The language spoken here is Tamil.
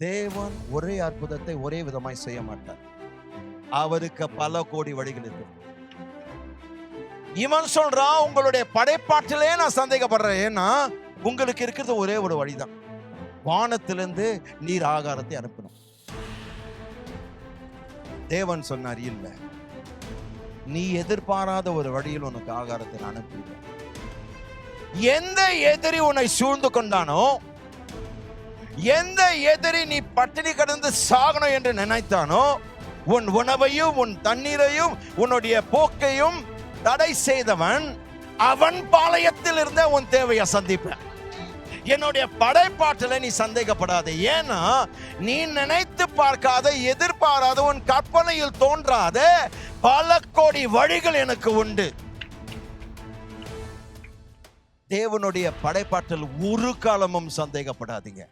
தேவன் ஒரே அற்புதத்தை ஒரே விதமாய் செய்ய மாட்டார். அவருக்கு பல கோடி வழிகள் இருக்கு. இவன் சொல்றான், உங்களுடைய படைப்பாட்டிலே நான் சந்தேகப்படுறேன். ஏன்னா உங்களுக்கு இருக்கிறது ஒரே ஒரு வழிதான், வானத்திலிருந்து நீர் ஆகாரத்தை அனுப்பணும். தேவன் சொன்னார், இல்ல, நீ எதிர்பாராத ஒரு வழியில் உனக்கு ஆகாரத்தை அனுப்புகிறேன். எந்த எதிரி உன்னை சூழ்ந்து கொண்டானோ, எந்த எதிரி நீ பட்டினி கடந்து சாகணும் என்று நினைத்தானோ, உன் உணவையும் உன் தண்ணீரையும் உன்னுடைய போக்கையும் தடை செய்தவன், அவன் பாளையத்தில் இருந்த உன் தேவையை சந்திப்ப. என்னுடைய படைப்பாற்றலை நீ சந்தேகப்படாத. ஏன்னா நீ நினைத்து பார்க்காத, எதிர்பாராத, உன் கற்பனையில் தோன்றாத பல கோடி வழிகள் எனக்கு உண்டு. தேவனுடைய படைப்பாற்றல் ஒரு காலமும் சந்தேகப்படாதீங்க.